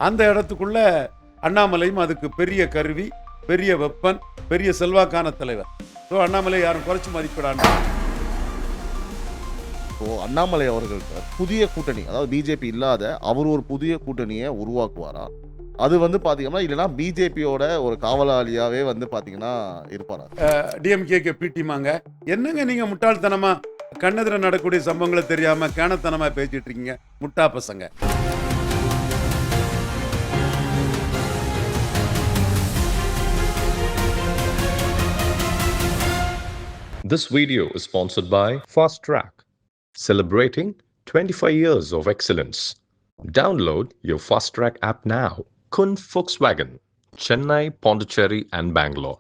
அந்த இடத்துக்குள்ள அண்ணாமலையும் அதுக்கு பெரிய கருவி, பெரிய வெப்பன், பெரிய செல்வாக்கான தலைவர். ஸோ அண்ணாமலை யாரும் குறைச்சி மதிப்பிடாண்டா. ஸோ அண்ணாமலை அவர்கள் புதிய கூட்டணி, அதாவது பிஜேபி இல்லாத அவர் ஒரு புதிய கூட்டணியை உருவாக்குவாரா? அது வந்து பார்த்தீங்கன்னா இல்லைன்னா பிஜேபியோட ஒரு காவலாளியாகவே வந்து பார்த்தீங்கன்னா இருப்பாரா? டிஎம்கேக்கு பிடிமாங்க, என்னங்க நீங்க முட்டாள்தனமா கண்ணெதிர நடக்கக்கூடிய சம்பவங்களை தெரியாம கேனத்தனமா பேசிட்டு இருக்கீங்க, முட்டா பசங்க. This video is sponsored by Fast Track, celebrating 25 years of excellence. Download your Fast Track app now. Kun Volkswagen, Chennai, Pondicherry, and Bangalore.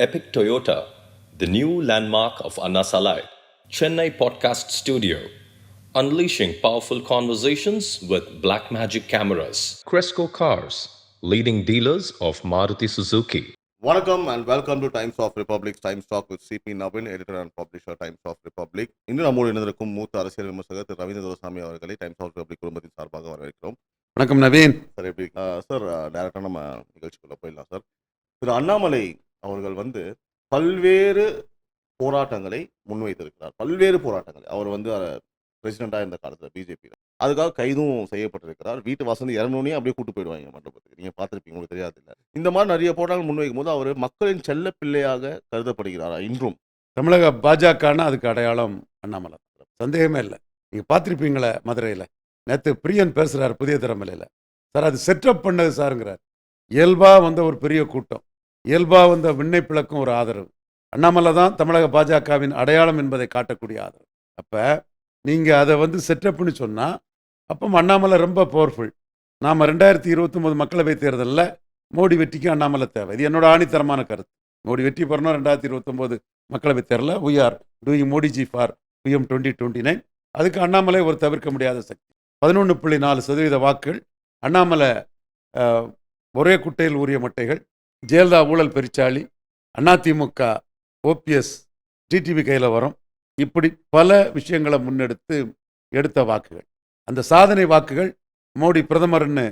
Epic Toyota, the new landmark of Anna Salai, Chennai Podcast Studio, unleashing powerful conversations with black magic cameras. Cresco Cars, leading dealers of Maruti Suzuki. வணக்கம் and welcome to Times of Republic. Times talk with C P Naveen, editor and publisher Times of Republic. இன்று நம்மோடு இணைந்திருக்கும் மூத்த அரசியல் விமர்சகர் திரு ரவீந்திர துரைசாமி அவர்களை times of republic குடும்பத்தின் சார்பாக வரவேற்கிறோம். வணக்கம் நவீன். சார் எப்படி சார்? டைரக்டாக நம்ம நிகழ்ச்சிக்குள்ள போயிடலாம் சார். திரு அண்ணாமலை அவர்கள் வந்து பல்வேறு போராட்டங்களை முன்வைத்திருக்கிறார். பல்வேறு போராட்டங்களை அவர் வந்து பிரசிடென்ட்டாக இருந்த காலத்தில் பிஜேபியில் அதுக்காக கைதும் செய்யப்பட்டிருக்கிறார். வீட்டு வாசல் இறங்கணுன்னே அப்படியே கூட்டு போயிடுவாங்க மண்டபத்துக்கு. நீங்கள் பார்த்துருப்பீங்க, உங்களுக்கு தெரியாது இல்லை. இந்த மாதிரி நிறைய போராட்டங்கள் முன்வைக்கும் போது அவர் மக்களின் செல்ல பிள்ளையாக கருதப்படுகிறாரா இன்றும்? தமிழக பாஜகன்னா அதுக்கு அடையாளம் அண்ணாமலை, சந்தேகமே இல்லை. நீங்கள் பார்த்துருப்பீங்களே மதுரையில் நேற்று பிரியன் பேசுகிறார் புதிய திறமலையில். சார் அது செட்டப் பண்ணது சாருங்கிறார். இயல்பாக வந்த ஒரு பெரிய கூட்டம், இயல்பாக வந்த விண்ணை பிளக்கும் ஒரு ஆதரவு. அண்ணாமலை தான் தமிழக பாஜகவின் அடையாளம் என்பதை காட்டக்கூடிய ஆதரவு. அப்போ நீங்கள் அதை வந்து செட்டப்னு சொன்னால் அப்போ அண்ணாமலை ரொம்ப பவர்ஃபுல். நாம் 2029 மக்களவைத் தேர்தலில் மோடி வெற்றிக்கு அண்ணாமலை தேவை. இது என்னோட ஆணித்தரமான கருத்து. மோடி வெற்றி பெறணும் 2029 மக்களவைத் தேர்தலில். we are doing Modiji for PM 2029. அதுக்கு அண்ணாமலை ஒரு தவிர்க்க முடியாத சக்தி. 11.4% வாக்குகள். அண்ணாமலை ஒரே குட்டையில் ஊறிய மட்டைகள். ஜெயலலிதா ஊழல் பெருச்சாளி, அதிமுக ஓபிஎஸ் டிடிவி கையில் வரும். இப்படி பல விஷயங்களை முன்னெடுத்து எடுத்த வாக்குகள். அந்த சாதனை வாக்குகள் மோடி பிரதமர்னு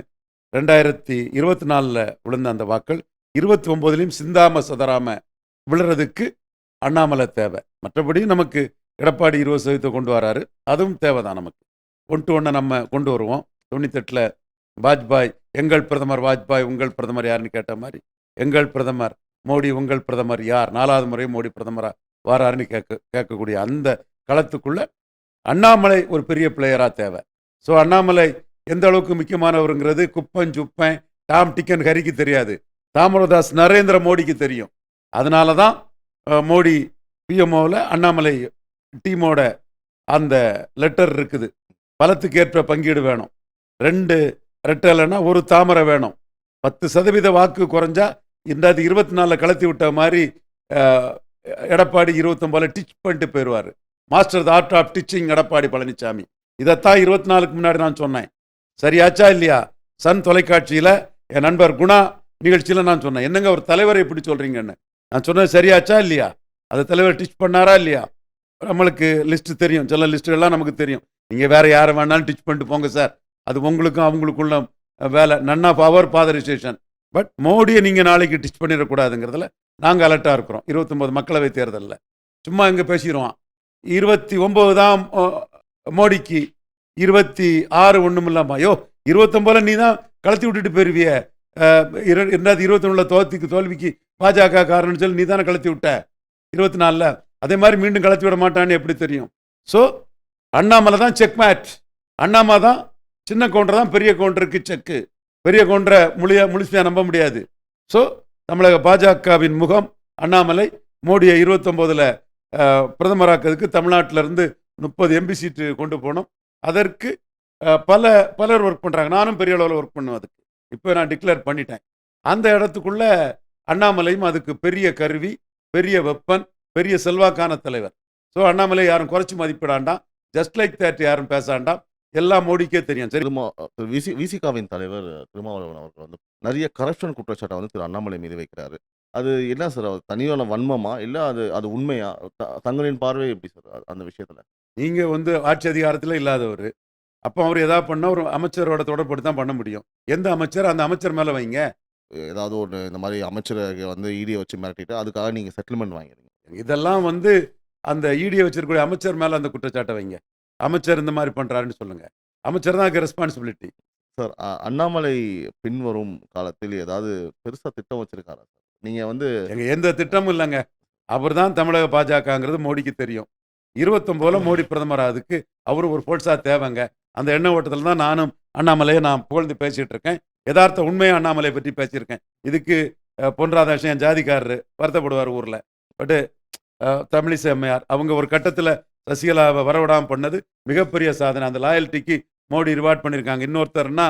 2024 விழுந்த அந்த வாக்கள் 29 சிந்தாம சதராம விழுறதுக்கு அண்ணாமலை தேவை. மற்றபடி நமக்கு எடப்பாடி 20% கொண்டு வராரு, அதுவும் தேவைதான் நமக்கு. ஒன்று நம்ம கொண்டு வருவோம். 98 வாஜ்பாய், எங்கள் பிரதமர் வாஜ்பாய், உங்கள் பிரதமர் யாருன்னு கேட்ட மாதிரி எங்கள் பிரதமர் மோடி, உங்கள் பிரதமர் யார், 4வது முறை மோடி பிரதமராக வாராருன்னு கேட்கக்கூடிய அந்த களத்துக்குள்ள அண்ணாமலை ஒரு பெரிய பிளேயராக தேவை. ஸோ அண்ணாமலை எந்த அளவுக்கு முக்கியமானவருங்கிறது குப்பன் சுப்பன் டாம் டிக்கன் ஹரிக்கு தெரியாது, தாமோதாஸ் நரேந்திர மோடிக்கு தெரியும். அதனால தான் மோடி பிஎம்ஓவில் அண்ணாமலை டீமோட அந்த லெட்டர் இருக்குது. பலத்துக்கு ஏற்ற பங்கீடு வேணும், 2 ரெட்டலைன்னா 1 தாமரை வேணும். 10% வாக்கு குறைஞ்சா 2024 கலத்தி விட்ட மாதிரி எடப்பாடி 29 டிச் பண்ணிட்டு போயிடுவார். Master the art of ditching Edappadi Palaniswami. இதைத்தான் 24க்கு முன்னாடி நான் சொன்னேன். சரியாச்சா இல்லையா? சன் தொலைக்காட்சியில் என் நண்பர் குணா நிகழ்ச்சியில் நான் சொன்னேன், என்னங்க ஒரு தலைவரை இப்படி சொல்கிறீங்கன்னு. நான் சொன்னேன் சரியாச்சா இல்லையா? அந்த தலைவர் டிச் பண்ணாரா இல்லையா? நம்மளுக்கு லிஸ்ட்டு தெரியும், சில லிஸ்ட்டுகள்லாம் நமக்கு தெரியும். நீங்கள் வேறு யாரை வேணாலும் டிச் பண்ணிட்டு போங்க சார், அது உங்களுக்கும் அவங்களுக்குள்ள வேலை. None of our பாதரைசேஷன். பட் மோடியை நீங்கள் நாளைக்கு டிச் பண்ணிடக்கூடாதுங்கிறதுல நாங்கள் அலர்ட்டாக இருக்கிறோம். 29 மக்களவை தேர்தலில் சும்மா இங்கே பேசிடுவோம். 29 தான் மோடிக்கு, 26 ஒன்றும் இல்லாமா? ஐயோ 29 நீ தான் கலத்தி விட்டுட்டு போயிருவிய. 2021 தோல்விக்கு பாஜக காரணம்னு சொல்லி நீ தானே கலத்தி விட்ட 24. அதே மாதிரி மீண்டும் கலத்தி விட மாட்டான்னு எப்படி தெரியும்? ஸோ அண்ணாமலை தான் செக் மேட். அண்ணாமலை தான் சின்ன கவுண்டர் தான் பெரிய கவுண்டருக்கு செக்கு. பெரிய கவுண்டரை முழுசையாக நம்ப முடியாது. ஸோ தமிழக பாஜகவின் முகம் அண்ணாமலை. மோடியை 29 பிரதமராக்கிறதுக்கு தமிழ்நாட்டிலேருந்து 30 எம்பி சீட்டு கொண்டு போனோம். அதற்கு பலர் ஒர்க் பண்ணுறாங்க. நானும் பெரிய அளவில் ஒர்க் பண்ணுவேன். அதுக்கு இப்போ நான் டிக்ளேர் பண்ணிட்டேன். அந்த இடத்துக்குள்ள அண்ணாமலையும் அதுக்கு பெரிய கருவி, பெரிய வெப்பன், பெரிய செல்வாக்கான தலைவர். ஸோ அண்ணாமலை யாரும் குறைச்சி மதிப்பிடாண்டாம், ஜஸ்ட் லைக் தேட் யாரும் பேசாண்டாம், எல்லாம் மோடிக்கே தெரியும். சரி, விசிகாவின் தலைவர் திருமாவளவன் அவர்கள் வந்து நிறைய கரப்ஷன் குற்றச்சாட்டை வந்து திரு அண்ணாமலை மீது வைக்கிறாரு. அது என்ன சார், தனியான வன்மமா இல்லை அது உண்மையா? தங்களின் பார்வை எப்படி சார் அந்த விஷயத்துல? நீங்கள் வந்து ஆட்சி அதிகாரத்தில் இல்லாதவர், அப்போ அவர் ஏதாவது பண்ணால் ஒரு அமைச்சரோட தொடர்பு தான் பண்ண முடியும். எந்த அமைச்சர் அந்த அமைச்சர் மேலே வைங்க. ஏதாவது ஒண்ணு இந்த மாரி அமைச்சர வந்து ஈடிய வச்சு மிரட்டிட்டு, அதுக்காக நீங்க செட்டில்மென்ட் வாங்கிறீங்க. இதெல்லாம் வந்து அந்த ஈடியை வச்சிருக்கக்கூடிய அமைச்சர் மேலே அந்த குற்றச்சாட்டை வைங்க. அமைச்சர் இந்த மாதிரி பண்ணுறாருன்னு சொல்லுங்க. அமைச்சர் தான் அதுக்கு ரெஸ்பான்சிபிலிட்டி. சார் அண்ணாமலை பின்வரும் காலத்தில் ஏதாவது பெருசா திட்டம் வச்சிருக்காரா சார்? நீங்க வந்து எந்த திட்டமும் இல்லைங்க. அவர் தான் தமிழக பாஜகங்கிறது மோடிக்கு தெரியும். 29ல மோடி பிரதமர் ஆகுதுக்கு அவரு ஒரு ஃபோர்ஸா தேவைங்க. அந்த எண்ண ஓட்டத்தில் தான் நானும் அண்ணாமலையை நான் புகழ்ந்து பேசிட்டு இருக்கேன். யதார்த்த உண்மையை அண்ணாமலை பற்றி பேசியிருக்கேன். இதுக்கு பொன் ராதாகிருஷ்ணன் ஜாதிக்காரரு வருத்தப்படுவார் ஊரில். பட்டு தமிழிசை அம்மையார் அவங்க ஒரு கட்டத்தில் சசிகலாவை வரவிடாமல் பண்ணது மிகப்பெரிய சாதனை. அந்த லாயல்ட்டிக்கு மோடி ரிவார்ட் பண்ணியிருக்காங்க. இன்னொருத்தர்னா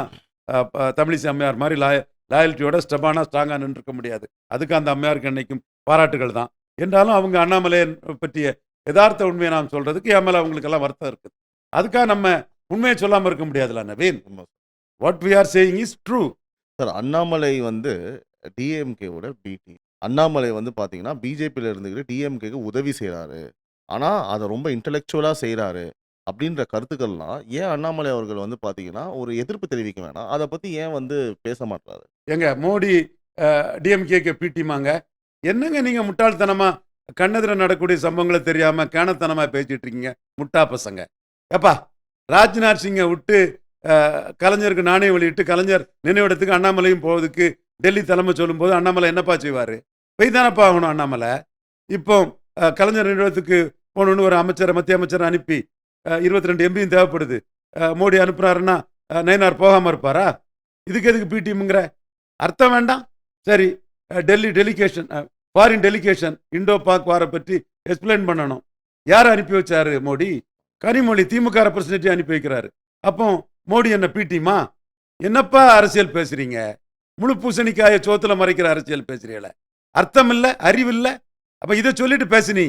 தமிழிசை அம்மையார் மாதிரி லாயல்ட்டியோட ஸ்ட்ராங்காக நின்றுக்க முடியாது. அதுக்கு அந்த அம்மையாருக்கு என்னைக்கும் பாராட்டுகள் தான். என்றாலும் அவங்க அண்ணாமலையை பற்றிய யதார்த்த உண்மையை நாம் சொல்றதுக்கு என் மேலே அவங்களுக்கெல்லாம் வருத்தம் இருக்குது. அதுக்காக நம்ம உண்மையை சொல்லாமல் இருக்க முடியாதுல்ல Naveen. What we are saying is true. Sir Annamalai வந்து டிஎம்கேவோட பிடி. அண்ணாமலை வந்து பார்த்தீங்கன்னா பிஜேபியில் இருந்துக்கிட்டு டிஎம்கேக்கு உதவி செய்கிறாரு. ஆனால் அதை ரொம்ப இன்டலெக்சுவலாக செய்கிறாரு அப்படின்ற கருத்துக்கள்லாம் ஏன் அண்ணாமலை அவர்கள் வந்து பார்த்தீங்கன்னா ஒரு எதிர்ப்பு தெரிவிக்க வேணாம், அதை பற்றி ஏன் வந்து பேச மாட்டாரு? எங்க மோடி டிஎம்கேக்கு பிடிமாங்க. என்னங்க நீங்கள் முட்டாள்தனமாக கண்ணெதிர நடக்கக்கூடிய சம்பவங்களை தெரியாமல் கேனத்தனமாக பேசிட்டு இருக்கீங்க முட்டா பசங்க. எப்பா ராஜ்நாத் சிங்கை விட்டு கலைஞருக்கு நாணயம் வெளியிட்டு கலைஞர் நினைவிடத்துக்கு அண்ணாமலையும் போவதுக்கு டெல்லி தலைமை சொல்லும்போது அண்ணாமலை என்னப்பா செய்வார்? போய் தானப்பா ஆகணும் அண்ணாமலை. இப்போ கலைஞர் நினைவிடத்துக்கு போகணுன்னு ஒரு அமைச்சரை மத்திய அமைச்சரை அனுப்பி 22 எம்பியும் தேவைப்படுது. மோடி அனுப்புனாருன்னா நயினார் போகாமல் இருப்பாரா? இதுக்கு எதுக்கு பிடிஎம்ங்கிற அர்த்தம் வேண்டாம். சரி, Delhi delegation foreign delegation Indo Pak வாரை பற்றி எக்ஸ்பிளைன் பண்ணணும். யார் அனுப்பி வச்சாரு மோடி? கனிமொழி திமுக ரெப்ரஸன்டேட்டிவ் அனுப்பி வைக்கிறாரு. அப்போ மோடி என்ன பிடிமா? என்னப்பா அரசியல் பேசுறீங்க? முழு பூசணிக்காய சோத்துல மறைக்கிற அரசியல் பேசுறீங்கள? அர்த்தம் இல்லை, அறிவில்லை. அப்ப இதை சொல்லிட்டு பேசினி.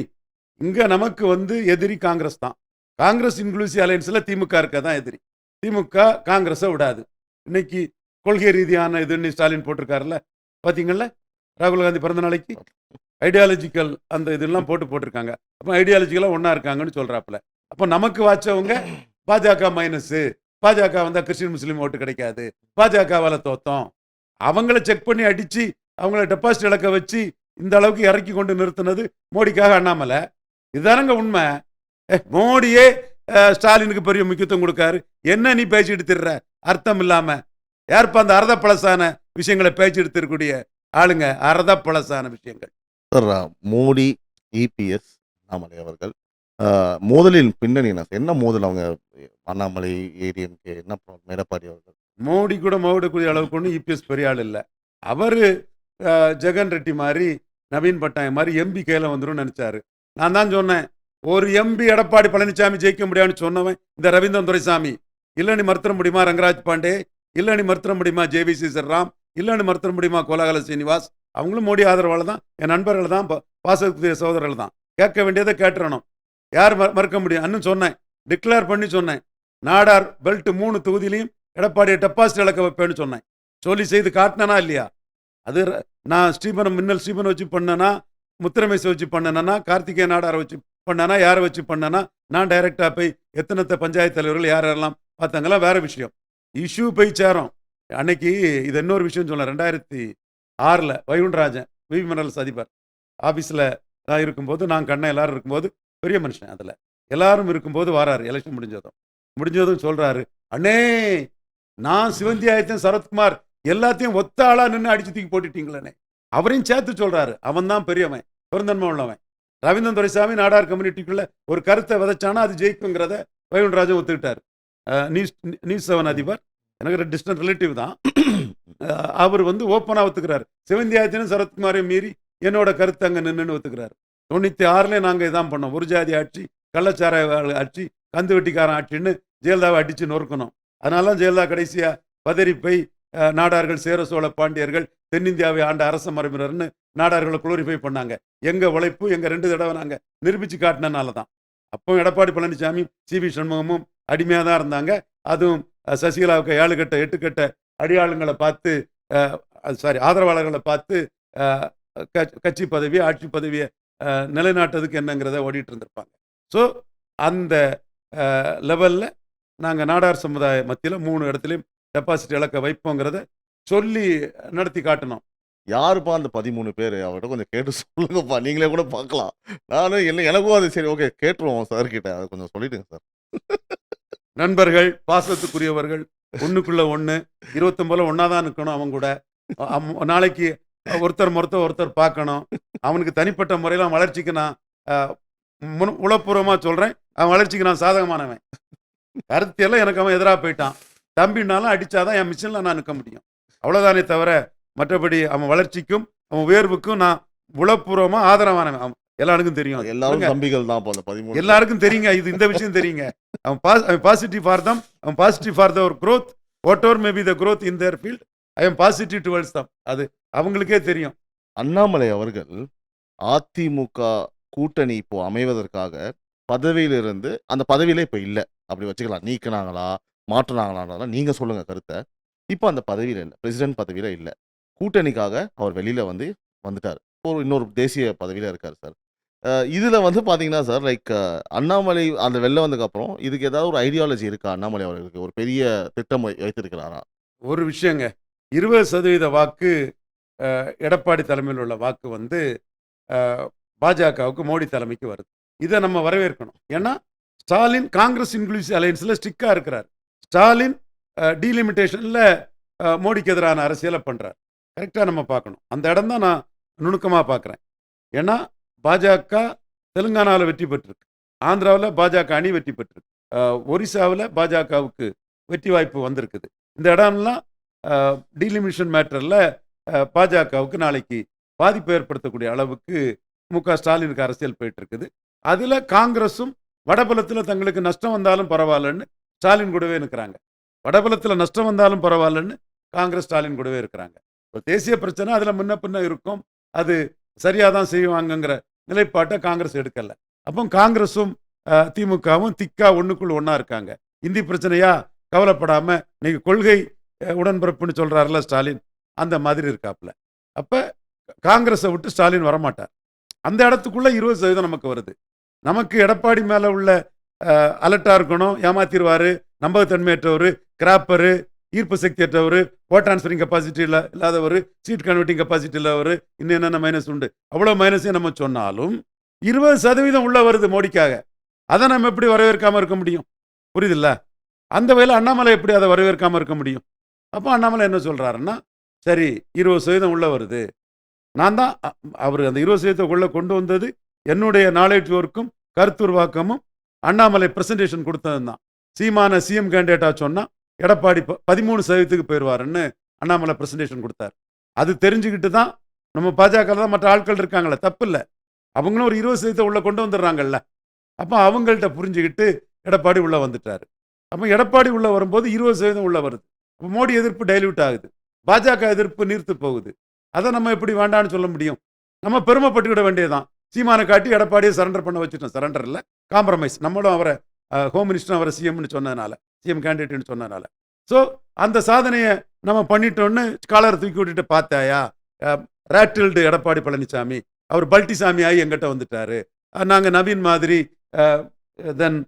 இங்க நமக்கு வந்து எதிரி காங்கிரஸ் தான். காங்கிரஸ் இன்க்ளூசிவ் அலையன்ஸ்ல திமுக இருக்க தான் எதிரி. திமுக காங்கிரஸை விடாது. இன்னைக்கு கொள்கை ரீதியான இதுன்னு ஸ்டாலின் போட்டிருக்காருல்ல, பார்த்தீங்கல்ல? ராகுல் காந்தி பிறந்த நாளைக்கு ஐடியாலஜிக்கல் அந்த இதெல்லாம் போட்டிருக்காங்க. அப்போ ஐடியாலஜிக்கலாக ஒன்றா இருக்காங்கன்னு சொல்கிறாப்புல. அப்போ நமக்கு வாச்சவங்க பாஜக மைனஸு, பாஜக வந்தால் கிறிஸ்டின் முஸ்லீம் ஓட்டு கிடைக்காது, பாஜகவால் தோத்தோம். அவங்கள செக் பண்ணி அடித்து அவங்கள டெபாசிட் இழக்க வச்சு இந்த அளவுக்கு இறக்கி கொண்டு நிறுத்தினது மோடிக்காக அண்ணாமலை. இதுதானங்க உண்மை. மோடியே ஸ்டாலினுக்கு பெரிய முக்கியத்துவம் கொடுக்காரு. என்ன நீ பேசிட்டு திடுற அர்த்தம் இல்லாமல்? யாருப்பா அந்த அறத பழசான விஷயங்களை பேசிட்டு இருக்கக்கூடிய ஆளுங்க? அறத பழசான விஷயங்கள். சார் மோடி, இபிஎஸ், அண்ணாமலை அவர்கள் மோதலின் பின்னணி என்ன மோதல்? அவங்க அண்ணாமலை, ஏடிஎம்கே என்ன எடப்பாடி அவர்கள்? மோடி கூட மோடக்கூடிய அளவுக்கு ஒன்றும் இபிஎஸ் பெரிய ஆள் இல்லை. அவர் ஜெகன் ரெட்டி மாதிரி நவீன் பட்நாயக் மாதிரி எம்பி கையில் வந்துடும் நினச்சாரு. நான் தான் சொன்னேன், ஒரு எம்பி எடப்பாடி பழனிசாமி ஜெயிக்க முடியாதுன்னு சொன்னவன் இந்த ரவீந்திரன் துரைசாமி. இல்லைன்னு மறுத்தர முடியுமா ரங்கராஜ் பாண்டே? இல்லைன்னு மறுத்தர முடியுமா ஜேவிசி சர்ராம்? இல்லைன்னு மறுத்தர முடியுமா கோலாகல சீனிவாஸ்? அவங்களும் மோடி ஆதரவாளர் தான், என் நண்பர்கள் தான், பாசத்துக்குரிய சகோதரர்கள் தான். கேட்க வேண்டியதை கேட்டுறணும். யார் மறுக்க முடியும்? அன்னு சொன்னேன், டிக்ளேர் பண்ணி சொன்னேன். நாடார் பெல்ட் 3 தொகுதியிலையும் எடப்பாடியை டெபாசிட் இழக்க வைப்பேன்னு சொன்னேன். சொல்லி செய்து காட்டினா இல்லையா? அது நான் மின்னல் ஸ்டீபனை வச்சு பண்ணனா, முத்திரமேசை வச்சு பண்ணனா, கார்த்திகேய நாடாரை வச்சு பண்ணனா, யாரை வச்சு பண்ணனா, நான் டைரக்டாக போய் எத்தனை பஞ்சாயத்து தலைவர்கள் யாரெல்லாம் பார்த்தாங்கலாம் வேற விஷயம். இஷ்யூ போய் சேரும். அன்னைக்கு இது இன்னொரு விஷயம் சொன்னேன். 2006 வைகுண்டராஜன் வி மினரல்ஸ் அதிபர் ஆஃபீஸில் நான் இருக்கும்போது, நான் கண்ணன் எல்லாரும் இருக்கும்போது, பெரிய மனுஷன் அதில் எல்லாரும் இருக்கும்போது வராரு. எலெக்ஷன் முடிஞ்சதும் சொல்கிறாரு, அண்ணே நான் சிவந்தி ஆயத்தன் சரத்குமார் எல்லாத்தையும் ஒத்த ஆளாக நின்று அடிச்சு தூக்கி போட்டுட்டீங்களே. அவரையும் சேர்த்து சொல்கிறாரு. அவன் தான் பெரியவன், பெருந்தன்மை உள்ளவன். ரவீந்திரன் துரைசாமி நாடார் கம்யூனிட்டிக்குள்ள ஒரு கருத்தை விதைச்சானா அது ஜெயிக்குங்கிறத வைகுண்டராஜன் ஒத்துக்கிட்டார். நியூஸ் 7 அதிபர் எனக்கு டிஸ்டன்ட் ரிலேட்டிவ் தான். அவர் வந்து ஓப்பனாக ஒத்துக்கிறார். சிவந்தி ஆயத்தனும் சரத்குமாரையும் மீறி என்னோட கருத்து அங்கே நின்றுன்னு ஒத்துக்கிறார். 96 நாங்கள் இதான் பண்ணோம். ஒரு ஜாதி ஆட்சி, கள்ளச்சார ஆட்சி, கந்து வெட்டிக்காரன் ஆட்சின்னு ஜெயலலிதாவை அடித்து நொறுக்கணும். அதனால தான் ஜெயலலிதா கடைசியாக பதறி போய் நாடார்கள், சேர சோழ பாண்டியர்கள், தென்னிந்தியாவை ஆண்ட அரச மரபினர்னு நாடார்களை குளோரிஃபை பண்ணாங்க. எங்கள் உழைப்பு எங்கள் 2 தடவை நாங்கள் நிரூபித்து காட்டினால தான். அப்போ எடப்பாடி பழனிசாமி, சிவி சண்முகமும் அடிமையாக தான் இருந்தாங்க. அதுவும் சசிகலாவுக்கு 7 கட்ட 8 கட்ட அடியாளுங்களை பார்த்து ஆதரவாளர்களை பார்த்து கட்சி பதவி, ஆட்சி பதவியை நிலைநாட்டதுக்கு என்னங்கிறத ஓடிட்டு இருந்திருப்பாங்க. ஸோ அந்த லெவலில் நாங்கள் நாடார் சமுதாய மத்தியில் 3 இடத்துலையும் டெபாசிட் இழக்க வைப்போங்கிறத சொல்லி நடத்தி காட்டணும். யாருப்பா அந்த 13 பேரு? அவர்ட்ட கொஞ்சம் கேட்டு சொல்லுங்கப்பா. நீங்களே கூட பார்க்கலாம். நானும் எனக்கும் அது சரி ஓகே கேட்டுருவோம் சார் கிட்ட. அத கொஞ்சம் சொல்லிடுங்க சார். நண்பர்கள், பாசத்துக்குரியவர்கள், ஒண்ணுக்குள்ள ஒண்ணு, 29ல ஒண்ணா தான் நிக்கணும் அவங்க கூட. நாளைக்கு ஒருத்தர் பார்க்கணும். அவனுக்கு தனிப்பட்ட முறையில் அவன் வளர்ச்சிக்கு நான் உளப்பூர்வமாக சொல்கிறேன், அவன் வளர்ச்சிக்கு நான் சாதகமானவன். கருத்தியெல்லாம் எனக்கு அவன் எதிராக போயிட்டான். தம்பினாலும் அடித்தாதான் என் மிஷினில் நான் நிற்க முடியும். அவ்வளோதானே தவிர மற்றபடி அவன் வளர்ச்சிக்கும் அவன் உயர்வுக்கும் நான் உளப்பூர்வமாக ஆதரவானவன். எல்லாருக்கும் தெரியும். எல்லாரும் தம்பிகள் தான். 13 எல்லாருக்கும் தெரியுங்க. இந்த விஷயம் தெரியுங்க. அவன் பாசிட்டிவ் ஃபார் தம், அவன் positive for their growth, whatever may be the growth in their field, I am positive towards them. அது அவங்களுக்கே தெரியும். அண்ணாமலை அவர்கள் அதிமுக கூட்டணி இப்போ அமைவதற்காக பதவியிலிருந்து அந்த பதவியில இப்போ இல்லை அப்படி வச்சுக்கலாம். நீக்கினாங்களா மாற்றினாங்களா நீங்க சொல்லுங்க கருத்தை. இப்போ அந்த பதவியில இல்லை, பிரசிடென்ட் பதவியில இல்லை. கூட்டணிக்காக அவர் வெளியில வந்துட்டார். இன்னொரு தேசிய பதவியில இருக்காரு சார். இதுல பாத்தீங்கன்னா சார் லைக் அண்ணாமலை அந்த வெளில வந்ததுக்கு அப்புறம் இதுக்கு ஏதாவது ஒரு ஐடியாலஜி இருக்கா? அண்ணாமலை அவர்களுக்கு ஒரு பெரிய திட்டம் வைத்திருக்கிறாரா? ஒரு விஷயங்க, 20% வாக்கு எடப்பாடி தலைமையில் உள்ள வாக்கு பாஜகவுக்கு மோடி தலைமைக்கு வருது. இதை நம்ம வரவேற்கணும். ஏன்னா ஸ்டாலின் காங்கிரஸ் இன்க்ளூசிவ் அலையன்ஸில் ஸ்டிக்காக இருக்கிறார். ஸ்டாலின் டீலிமிட்டேஷனில் மோடிக்கு எதிரான அரசியலை பண்ணுறார். கரெக்டாக நம்ம பார்க்கணும். அந்த இடம் தான் நான் நுணுக்கமாக பார்க்குறேன். ஏன்னா பாஜக தெலுங்கானாவில் வெற்றி பெற்றிருக்கு, ஆந்திராவில் பாஜக அணி வெற்றி பெற்றிருக்கு, ஒரிசாவில் பாஜகவுக்கு வெற்றி வாய்ப்பு வந்திருக்குது. இந்த இடம்லாம் டீலிமிஷன் மேட்டரில் பாஜகவுக்கு நாளைக்கு பாதிப்பு ஏற்படுத்தக்கூடிய அளவுக்கு ஸ்டாலினுக்கு அரசியல் போயிட்டு இருக்குது. அதில் காங்கிரஸும் வடபலத்தில் தங்களுக்கு நஷ்டம் வந்தாலும் பரவாயில்லன்னு ஸ்டாலின் கூடவே இருக்கிறாங்க. வடபலத்தில் நஷ்டம் வந்தாலும் பரவாயில்லன்னு காங்கிரஸ் ஸ்டாலின் கூடவே இருக்கிறாங்க. இப்போ தேசிய பிரச்சனை அதில் முன்ன பின்ன இருக்கும், அது சரியாக தான் செய்வாங்கங்கிற நிலைப்பாட்டை காங்கிரஸ் எடுக்கலை. அப்போ காங்கிரஸும் திமுகவும் திக்கா ஒன்றுக்குள் ஒன்றா இருக்காங்க. இந்தி பிரச்சனையா கவலைப்படாமல் இன்னைக்கு கொள்கை உடன்பிறப்புன்னு சொல்கிறாருல ஸ்டாலின், அந்த மாதிரி இருக்காப்புல. அப்போ காங்கிரஸை விட்டு ஸ்டாலின் வரமாட்டார். அந்த இடத்துக்குள்ளே 20% நமக்கு வருது. நமக்கு எடப்பாடி மேலே உள்ள அலர்ட்டாக இருக்கணும், ஏமாத்திடுவார், நம்பகத்தன்மையற்றவர், கிராப்பரு, ஈர்ப்பு சக்தி அற்றவர், ஓட் டிரான்ஸ்ஃபரிங் கெப்பாசிட்டி இல்லாதவர், சீட் கன்வெர்ட்டிங் கெப்பாசிட்டி இல்லாதவர், இன்னும் என்னென்ன மைனஸ் உண்டு. அவ்வளோ மைனஸையும் நம்ம சொன்னாலும் 20% உள்ள வருது மோடிக்காக. அதை நம்ம எப்படி வரவேற்காமல் இருக்க முடியும்? புரியுதில்ல? அந்த வகையில் அண்ணாமலை எப்படி அதை வரவேற்காமல் இருக்க முடியும்? அப்போ அண்ணாமலை என்ன சொல்கிறாருன்னா, சரி 20% உள்ள வருது, நான் தான் அவர் அந்த 20% உள்ள கொண்டு வந்தது என்னுடைய நாலேஜ் ஒர்க்கும் கருத்துருவாக்கமும் அண்ணாமலை ப்ரெசன்டேஷன் கொடுத்தது தான். சீமான சிஎம் கேண்டிடேட்டாக சொன்னால் எடப்பாடி 13% போயிடுவாருன்னு அண்ணாமலை ப்ரெசன்டேஷன் கொடுத்தார். அது தெரிஞ்சுக்கிட்டு தான் நம்ம பாஜக தான் மற்ற ஆட்கள் இருக்காங்களே, தப்பு இல்லை, அவங்களும் ஒரு 20% உள்ள கொண்டு வந்துடுறாங்கல்ல. அப்போ அவங்கள்ட்ட புரிஞ்சுக்கிட்டு எடப்பாடி உள்ளே வந்துட்டார். அப்போ எடப்பாடி உள்ளே வரும்போது 20% உள்ள வருது. இப்போ மோடி எதிர்ப்பு டைல்யூட் ஆகுது, பாஜக எதிர்ப்பு நீர்த்து போகுது. அதை நம்ம எப்படி வேண்டான்னு சொல்ல முடியும்? நம்ம பெருமைப்பட்டுக்கிட வேண்டியதுதான். சீமானை காட்டி எடப்பாடியை சரண்டர் பண்ண வச்சுட்டோம். சரண்டர் இல்லை, காம்ப்ரமைஸ். நம்மளும் அவரை ஹோம் மினிஸ்டர் அவரை சிஎம்னு சொன்னதுனால, சிஎம் கேண்டிடேட்னு சொன்னதுனால. ஸோ அந்த சாதனையை நம்ம பண்ணிட்டோன்னு காலரை தூக்கி விட்டுட்டு பார்த்தாயா, ரேட்டில்டு எடப்பாடி பழனிசாமி அவர் பல்ட்டிசாமி ஆகி எங்கிட்ட வந்துட்டாரு. நாங்கள் நவீன் மாதிரி தென்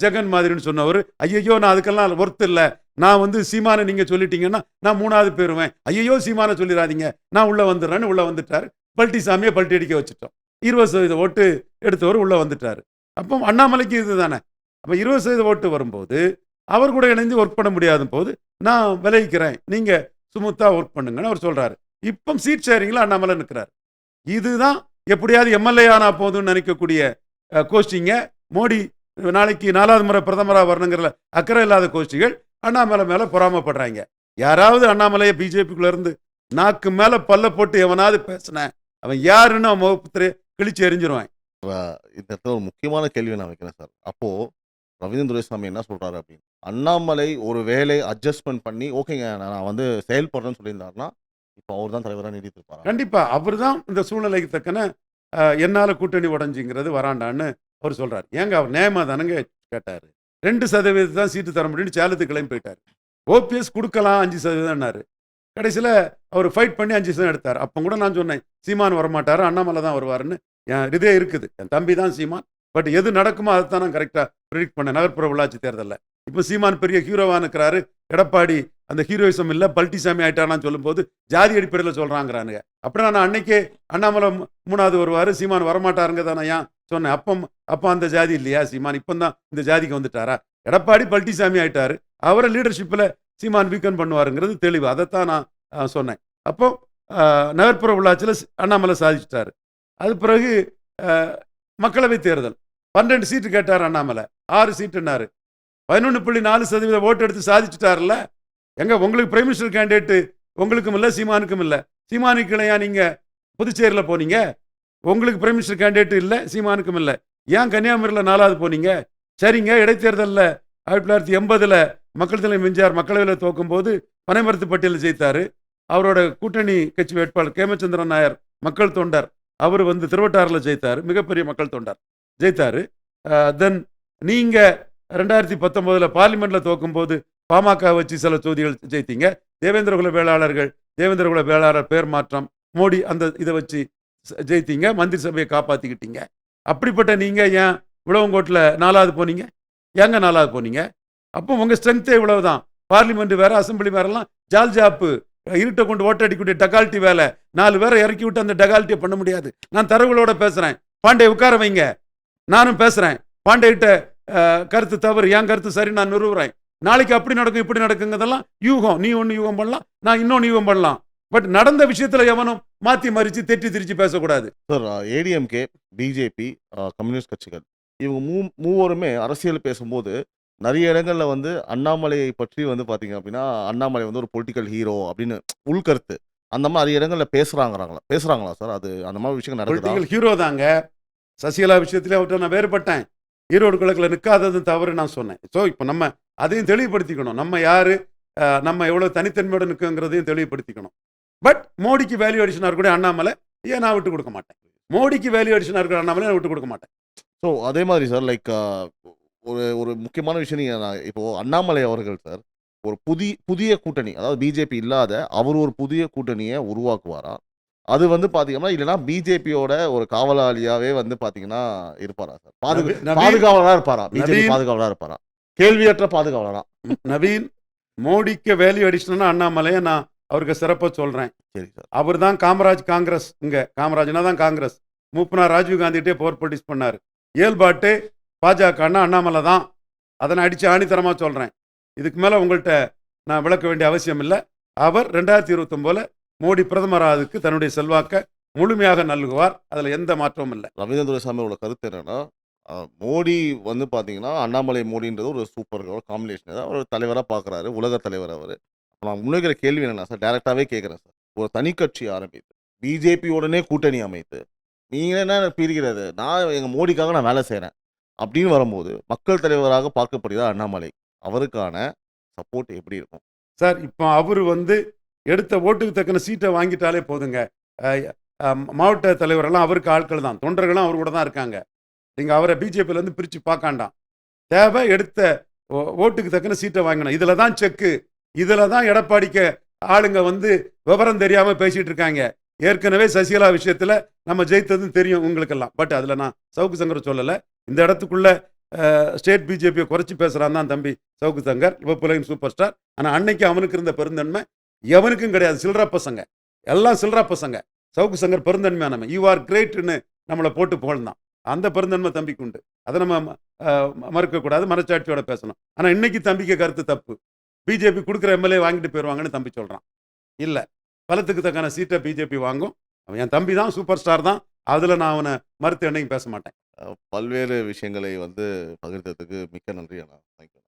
ஜெகன் மாதிரின்னு சொன்னவர், ஐயோ நான் அதுக்கெல்லாம் ஒர்த்து இல்லை, நான் சீமானை நீங்கள் சொல்லிட்டீங்கன்னா நான் 3வது போயிருவேன், ஐயோ சீமானை சொல்லிடாதீங்க நான் உள்ளே வந்துடுறேன்னு உள்ளே வந்துட்டார். பல்ட்டிசாமியை பல்ட்டி அடிக்க வச்சுட்டோம். 20% ஓட்டு எடுத்தவர் உள்ளே வந்துட்டார். அப்போ அண்ணாமலைக்கு இது தானே. அப்போ 20% ஓட்டு வரும்போது அவர் கூட இணைந்து ஒர்க் பண்ண முடியாத போது நான் விளைவிக்கிறேன், நீங்கள் சுமூத்தாக ஒர்க் பண்ணுங்கன்னு அவர் சொல்கிறாரு. இப்போ சீட் ஷேரிங்கில் அண்ணாமலை நிற்கிறார். இதுதான் எப்படியாவது எம்எல்ஏ ஆனா போதும்னு நினைக்கக்கூடிய கோஷ்டிங்க. மோடி நாளைக்கு 4வது முறை பிரதமராக வரணுங்கிற அக்கறை இல்லாத கோஷ்டிகள் அண்ணாமலை மேலே பொறாமப்படுறாங்க. யாராவது அண்ணாமலையை பிஜேபிக்குள்ள இருந்து நாக்கு மேலே பல்ல போட்டு எவனாவது பேசினேன் அவன் யாருன்னு அவன் முகத்திலே கிழிச்சு எரிஞ்சிருவான். இந்த இடத்துல ஒரு முக்கியமான கேள்வி நான் வைக்கிறேன் சார். அப்போ ரவீந்திரன் துரைசாமி என்ன சொல்றாரு அப்படின்னு, அண்ணாமலை ஒரு வேலை அட்ஜஸ்ட்மெண்ட் பண்ணி ஓகேங்க நான் செயல்படுறேன்னு சொல்லியிருந்தாருன்னா இப்போ அவர் தான் தலைவராக நீடித்திருப்பாரு. கண்டிப்பா அவர் தான் இந்த சூழ்நிலைக்கு தக்கன என்னால கூட்டணி உடஞ்சிங்கிறது வராண்டான்னு அவர் சொல்றாரு. ஏங்க அவர் நேமா தானங்க கேட்டாரு. 2% தான் சீட்டு தர முடியும்னு சேலத்துக்கு கிளம்பி போயிட்டாரு. ஓபிஎஸ் கொடுக்கலாம் 5%. கடைசியில் அவர் ஃபைட் பண்ணி 5% எடுத்தார். அப்போ கூட நான் சொன்னேன் சீமான் வரமாட்டார், அண்ணாமலை தான் வருவாருன்னு. என் இதே இருக்குது, என் தம்பி தான் சீமான். பட் எது நடக்குமோ அதை தான் நான் கரெக்டாக ப்ரிடிக்ட் பண்ணேன். நகர்ப்புற உள்ளாட்சி தேர்தலில் இப்போ சீமான் பெரிய ஹீரோவாக இருக்கிறாரு, எடப்பாடி அந்த ஹீரோயிசம் இல்லை பல்ட்டிசாமி ஆயிட்டானான்னு சொல்லும்போது ஜாதி அடிப்படையில் சொல்கிறாங்கிறானுங்க. அப்படின்னா நான் அன்னைக்கே அண்ணாமலை 3வது வருவார், சீமான் வரமாட்டாருங்க தானே ஏன் சொன்னேன். அப்போ அந்த ஜாதி இல்லையா சீமான், இப்போ தான் இந்த ஜாதிக்கு வந்துட்டாரா? எடப்பாடி பல்ட்டிசாமி ஆயிட்டாரு, அவரை லீடர்ஷிப்பில் சீமான் வீக்கன் பண்ணுவாருங்கிறது தெளிவு. அதைத்தான் நான் சொன்னேன். அப்போ நகர்ப்புற உள்ளாட்சியில் அண்ணாமலை சாதிச்சிட்டாரு. அது பிறகு மக்களவை தேர்தல் 12 சீட்டு கேட்டார் அண்ணாமலை, 6 சீட்டுன்னாரு. 11.4% ஓட்டு எடுத்து சாதிச்சுட்டார்ல. எங்க உங்களுக்கு பிரைம் மினிஸ்டர் கேண்டிடேட் உங்களுக்கும் இல்லை சீமானுக்கும் இல்லை. சீமானுக்கு இல்லையா நீங்கள் புதுச்சேரியில் போனீங்க? உங்களுக்கு பிரைம் மினிஸ்டர் கேண்டிடேட் இல்லை, சீமானுக்கும் இல்லை. ஏன் கன்னியாகுமரியில் 4வது போனீங்க? சரிங்க, இடைத்தேர்தலில் 1980 மக்கள் தலைவர் எம்ஜிஆர் மக்களவையில் தோக்கும்போது பனைமரத்து பட்டியலில் ஜெயித்தார். அவரோட கூட்டணி கட்சி வேட்பாளர் கேமச்சந்திரன் நாயர் மக்கள் தொண்டர், அவர் திருவட்டாரில் ஜெயித்தார், மிகப்பெரிய மக்கள் தொண்டர் ஜெயித்தார். தென் நீங்கள் 2019 பார்லிமெண்ட்டில் தோக்கும்போது பாமக வச்சு சில தொகுதிகள் ஜெயித்தீங்க. தேவேந்திரகுல வேளாளர் பேர் மாற்றம், மோடி அந்த இதை வச்சு ஜெயித்தீங்க, மந்திரி சபையை காப்பாற்றிக்கிட்டீங்க. அப்படிப்பட்ட நீங்கள் ஏன் விளவங்கோட்டில் 4வது போனீங்க? ஏங்க 4வது போனீங்க? அப்போ உங்கள் ஸ்ட்ரென்த்தே இவ்வளவுதான். பார்லிமெண்ட் வேறு, அசம்பிளி வேறெல்லாம் ஜால் ஜாப்பு, இருட்டை கொண்டு ஓட்டடிக்கூடிய டகால்ட்டி வேலை. 4 பேரை இறக்கி விட்டு அந்த டகால்ட்டியை பண்ண முடியாது. நான் தரவுகளோட பேசுகிறேன். பாண்டே உட்கார வைங்க, நானும் பேசுகிறேன். பாண்டேகிட்ட கருத்து தவறு, என் கருத்து சரி, நான் நிறுவுறேன். நாளைக்கு அப்படி நடக்கும் இப்படி நடக்குங்கிறதெல்லாம் யூகம். நீ ஒன்று யூகம் பண்ணலாம், நான் இன்னொன்று யூகம் பண்ணலாம். பட் நடந்த விஷயத்துல எவனும் மாற்றி மறித்து தெற்றி திரிச்சு பேசக்கூடாது. சார் ஏடிஎம்கே, பிஜேபி, கம்யூனிஸ்ட் கட்சிகள் இவங்க மூவருமே அரசியல் பேசும்போது நிறைய இடங்களில் அண்ணாமலையை பற்றி பார்த்தீங்க அப்படின்னா அண்ணாமலை ஒரு பொலிட்டிக்கல் ஹீரோ அப்படின்னு உள்கருத்து அந்த மாதிரி இடங்களில் பேசுகிறாங்களா சார்? அது அந்த மாதிரி விஷயம் நடக்குது. பொலிட்டிக்கல் ஹீரோ தாங்க. சசிகலா விஷயத்திலே அவர்கிட்ட நான் வேறுபட்டேன். ஈரோடு கிழக்கில் நிற்காதது தவறு நான் சொன்னேன். ஸோ இப்போ நம்ம அதையும் தெளிவுபடுத்திக்கணும். நம்ம யாரு, நம்ம எவ்வளோ தனித்தன்மையோட நிற்குங்கிறதையும் தெளிவுபடுத்திக்கணும். பட் மோடிக்கு வேல்யூ அடிஷனாக இருக்கக்கூடிய அண்ணாமலை ஏன் நான் விட்டு கொடுக்க மாட்டேன். மோடிக்கு வேல்யூ அடிஷனாக இருக்கிற அண்ணாமலை நான் விட்டு கொடுக்க மாட்டேன். ஸோ அதே மாதிரி சார் லைக் ஒரு முக்கியமான விஷயம் நீங்கள் இப்போது அண்ணாமலை அவர்கள் சார் ஒரு புதிய கூட்டணி, அதாவது பிஜேபி இல்லாத அவர் ஒரு புதிய கூட்டணியை உருவாக்குவாரா? அது பார்த்தீங்கன்னா இல்லைன்னா பிஜேபியோட ஒரு காவலாளியாவே பார்த்தீங்கன்னா இருப்பாரா சார்? பாதுகாவலராக இருப்பாரா? பிஜேபி பாதுகாவலராக இருப்பாரா? கேள்வியற்ற பாதுகாவலரா? நவீன், மோடிக்கு வேல்யூ அடிஷனா அண்ணாமலையை நான் அவருக்கு சிறப்பாக சொல்கிறேன். சரி சார். அவர் தான் காமராஜ் காங்கிரஸ், இங்கே காமராஜ்னா தான் காங்கிரஸ். மூப்பனார் ராஜீவ்காந்திகிட்டே போர் ப்ரொடியூஸ் பண்ணார். இயல்பாட்டு பாஜகன்னா அண்ணாமலை தான். அதை நான் அடித்து ஆணித்தரமாக சொல்கிறேன். இதுக்கு மேலே உங்கள்கிட்ட நான் விளக்க வேண்டிய அவசியம் இல்லை. அவர் 2029 மோடி பிரதமராதுக்கு தன்னுடைய செல்வாக்க முழுமையாக நல்குவார். அதில் எந்த மாற்றமும் இல்லை. ரவீந்திர துரைசாமியோட கருத்து என்னன்னா, மோடி பார்த்தீங்கன்னா அண்ணாமலை மோடின்றது ஒரு சூப்பர் காம்பினேஷன். அவர் தலைவராக பார்க்குறாரு, உலக தலைவர் அவர். நான் முன்வைக்கிற கேள்வி என்னன்னா சார், டைரெக்டாகவே கேட்குறேன் சார், ஒரு தனி கட்சி ஆரம்பித்து பிஜேபியோடனே கூட்டணி அமைத்து நீங்கள் என்ன பிரிக்கிறது, நான் எங்கள் மோடிக்காக நான் வேலை செய்கிறேன் அப்படின்னு வரும்போது மக்கள் தலைவராக பார்க்கப்படுகிறார் அண்ணாமலை. அவருக்கான சப்போர்ட் எப்படி இருக்கும் சார்? இப்போ அவர் எடுத்த ஓட்டுக்கு தக்கன சீட்டை வாங்கிட்டாலே போதுங்க. மாவட்ட தலைவரெல்லாம் அவருக்கு ஆட்கள் தான், தொண்டர்களும் அவர் கூட தான் இருக்காங்க. நீங்கள் அவரை பிஜேபியிலேருந்து பிரித்து பார்க்காண்டாம். தேவை எடுத்த ஓட்டுக்கு தக்கன சீட்டை வாங்கணும். இதில் தான் செக்கு. இதில் தான் எடப்பாடிக்கு ஆளுங்க விவரம் தெரியாமல் பேசிகிட்டு இருக்காங்க. ஏற்கனவே சசிகலா விஷயத்தில் நம்ம ஜெயித்ததும் தெரியும் உங்களுக்கெல்லாம். பட் அதில் நான் சவுக்கு சங்கர் சொல்லலை. இந்த இடத்துக்குள்ளே ஸ்டேட் பிஜேபியை குறைச்சி பேசுகிறான் தான் தம்பி சவுக்கு சங்கர், இவப்புலையும் சூப்பர் ஸ்டார். ஆனால் அன்னைக்கு அவனுக்கு இருந்த பெருந்தன்மை எவனுக்கும் கிடையாது. சில்றா பசங்க எல்லாம் சில்றா பசங்க. சவுக்கு சங்கர் பெருந்தன்மையானவன். யூ ஆர் கிரேட்னு நம்மளை போட்டு புகழ்ந்தான். அந்த பெருந்தன்மை தம்பிக்கு உண்டு. அதை நம்ம மறுக்கக்கூடாது, மனச்சாட்சியோட பேசணும். ஆனால் இன்னைக்கு தம்பிக்கு கருத்து தப்பு. பிஜேபி கொடுக்குற எம்எல்ஏ வாங்கிட்டு போயிடுவாங்கன்னு தம்பி சொல்கிறான். இல்லை, பலத்துக்கு தக்கான சீட்டை பிஜேபி வாங்கும். அவன் என் தம்பி தான், சூப்பர் ஸ்டார் தான். அதில் நான் அவனை மறுத்து என்னையும் பேச மாட்டேன். பல்வேறு விஷயங்களை பகிர்ந்ததுக்கு மிக்க நன்றி அண்ணா. தேங்க்யூ.